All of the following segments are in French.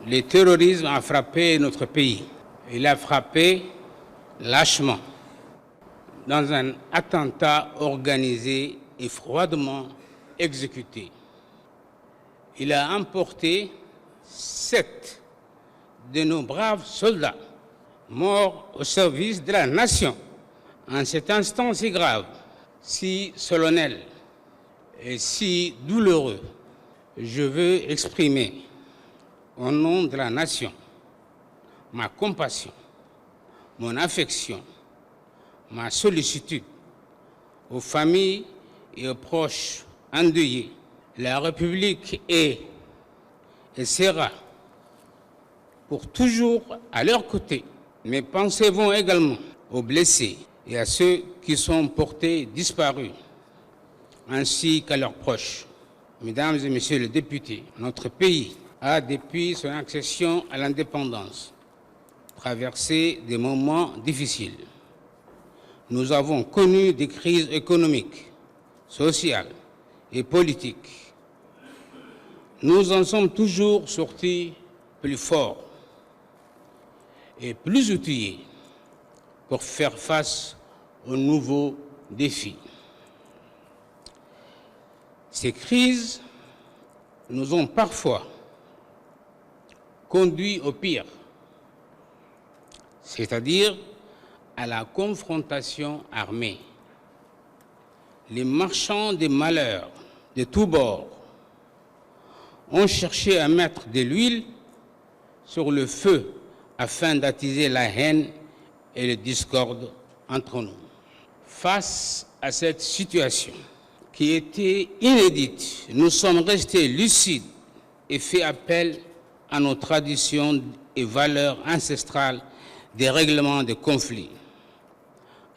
Le terrorisme a frappé notre pays. Il a frappé lâchement, dans un attentat organisé et froidement exécuté. Il a emporté 7 de nos braves soldats morts au service de la nation. En cet instant si grave, si solennel et si douloureux, je veux exprimer au nom de la nation ma compassion, mon affection, ma sollicitude aux familles et aux proches endeuillés. La République est et sera pour toujours à leur côté. Mes pensées vont également aux blessés et à ceux qui sont portés disparus, ainsi qu'à leurs proches. Mesdames et messieurs les députés, notre pays a, depuis son accession à l'indépendance, traversé des moments difficiles. Nous avons connu des crises économiques, sociales et politiques. Nous en sommes toujours sortis plus forts et plus outillés pour faire face aux nouveaux défis. Ces crises nous ont parfois conduits au pire, c'est-à-dire à la confrontation armée. Les marchands des malheurs de tous bords ont cherché à mettre de l'huile sur le feu afin d'attiser la haine et le discorde entre nous. Face à cette situation qui était inédite, nous sommes restés lucides et fait appel à nos traditions et valeurs ancestrales des règlements de conflits.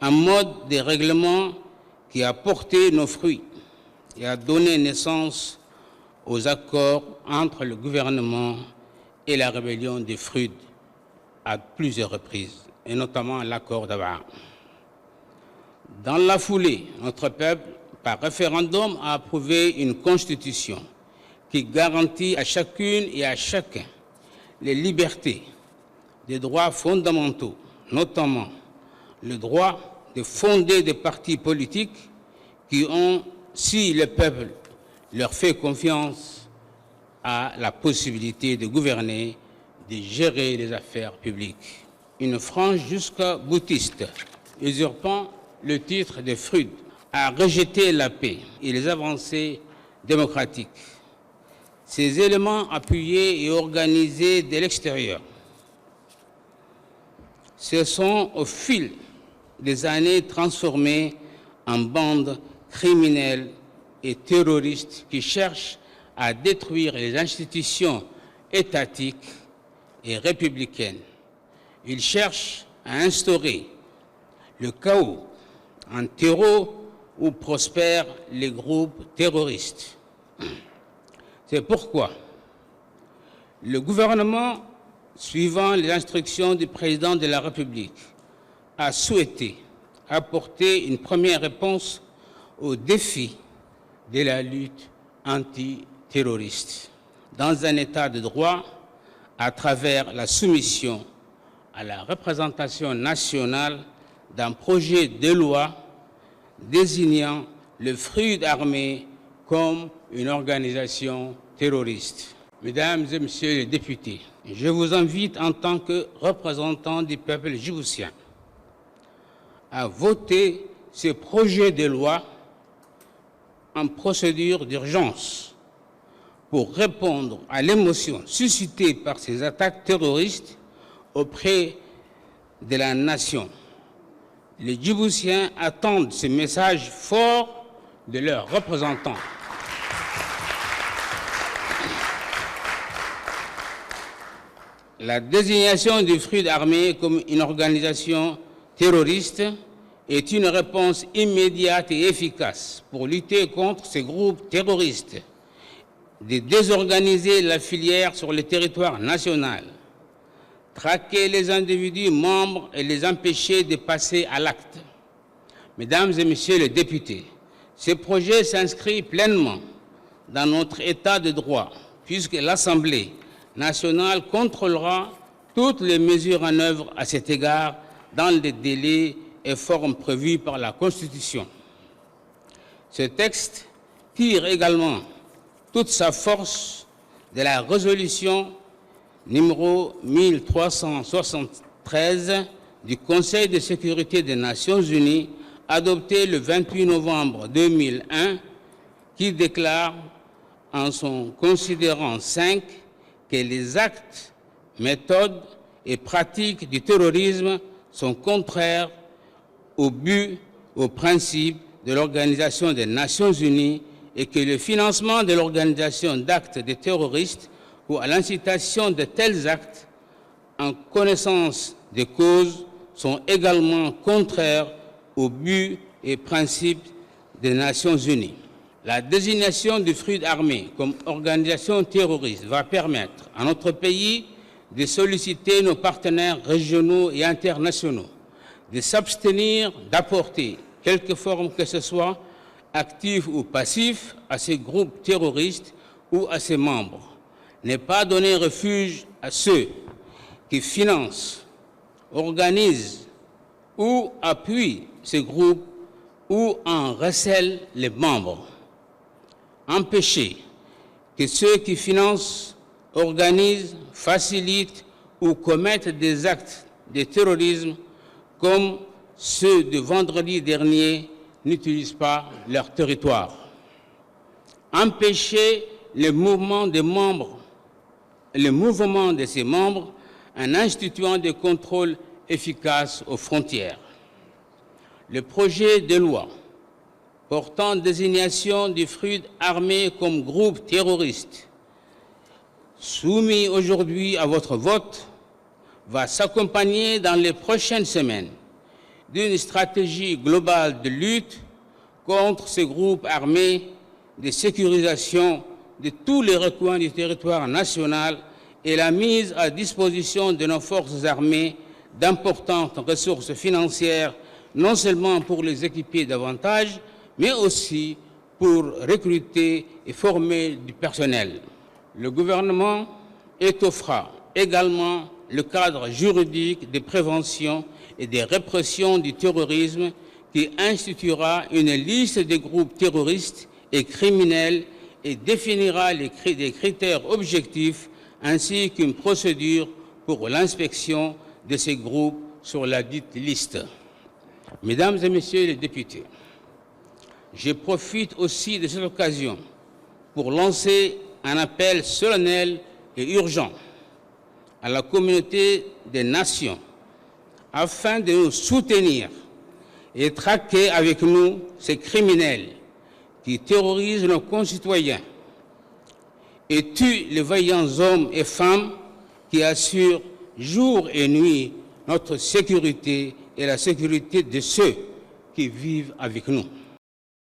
Un mode de règlement qui a porté nos fruits et a donné naissance aux accords entre le gouvernement et la rébellion des Frudes à plusieurs reprises, et notamment l'accord d'Abraham. Dans la foulée, notre peuple, par référendum, a approuvé une constitution qui garantit à chacune et à chacun les libertés, des droits fondamentaux, notamment le droit de fonder des partis politiques qui ont, si le peuple leur fait confiance, à la possibilité de gouverner, de gérer les affaires publiques. Une frange jusqu'à-boutiste, usurpant le titre de Frude, a rejeté la paix et les avancées démocratiques. Ces éléments appuyés et organisés de l'extérieur se sont au fil des années transformés en bandes criminelles et terroristes qui cherchent à détruire les institutions étatiques et républicaines. Ils cherchent à instaurer le chaos, un terreau où prospèrent les groupes terroristes. C'est pourquoi le gouvernement, suivant les instructions du président de la République, a souhaité apporter une première réponse aux défis de la lutte antiterroriste dans un état de droit à travers la soumission à la représentation nationale d'un projet de loi désignant le Frude armé comme une organisation terroriste. Mesdames et messieurs les députés, je vous invite en tant que représentants du peuple djiboutien à voter ce projet de loi en procédure d'urgence pour répondre à l'émotion suscitée par ces attaques terroristes auprès de la nation. Les Djiboutiens attendent ce message fort de leurs représentants. La désignation du Frude armé comme une organisation terroriste est une réponse immédiate et efficace pour lutter contre ces groupes terroristes, de désorganiser la filière sur le territoire national, traquer les individus membres et les empêcher de passer à l'acte. Mesdames et messieurs les députés, ce projet s'inscrit pleinement dans notre état de droit, puisque l'Assemblée nationale contrôlera toutes les mesures en œuvre à cet égard dans les délais et formes prévus par la Constitution. Ce texte tire également toute sa force de la résolution numéro 1373 du Conseil de sécurité des Nations Unies, adoptée le 28 novembre 2001, qui déclare en son considérant 5 que les actes, méthodes et pratiques du terrorisme sont contraires au but, aux principes de l'Organisation des Nations Unies et que le financement de l'organisation d'actes de terroristes ou à l'incitation de tels actes en connaissance des causes sont également contraires aux buts et principes des Nations Unies. La désignation du FRUD armé comme organisation terroriste va permettre à notre pays de solliciter nos partenaires régionaux et internationaux, de s'abstenir d'apporter quelque forme que ce soit, actif ou passif, à ces groupes terroristes ou à ses membres. Ne pas donner refuge à ceux qui financent, organisent ou appuient ces groupes ou en recèlent les membres. Empêcher que ceux qui financent, organisent, facilitent ou commettent des actes de terrorisme comme ceux de vendredi dernier n'utilisent pas leur territoire. Empêcher le mouvement de ces membres en instituant des contrôles efficaces aux frontières. Le projet de loi portant désignation du FRUD armé comme groupe terroriste, soumis aujourd'hui à votre vote, va s'accompagner dans les prochaines semaines d'une stratégie globale de lutte contre ces groupes armés, de sécurisation de tous les recoins du territoire national et la mise à disposition de nos forces armées d'importantes ressources financières, non seulement pour les équiper davantage, mais aussi pour recruter et former du personnel. Le gouvernement étoffera également le cadre juridique de prévention et de répression du terrorisme qui instituera une liste des groupes terroristes et criminels et définira des critères objectifs ainsi qu'une procédure pour l'inspection de ces groupes sur la dite liste. Mesdames et Messieurs les députés, je profite aussi de cette occasion pour lancer un appel solennel et urgent à la communauté des nations afin de nous soutenir et traquer avec nous ces criminels qui terrorisent nos concitoyens et tuent les vaillants hommes et femmes qui assurent jour et nuit notre sécurité et la sécurité de ceux qui vivent avec nous.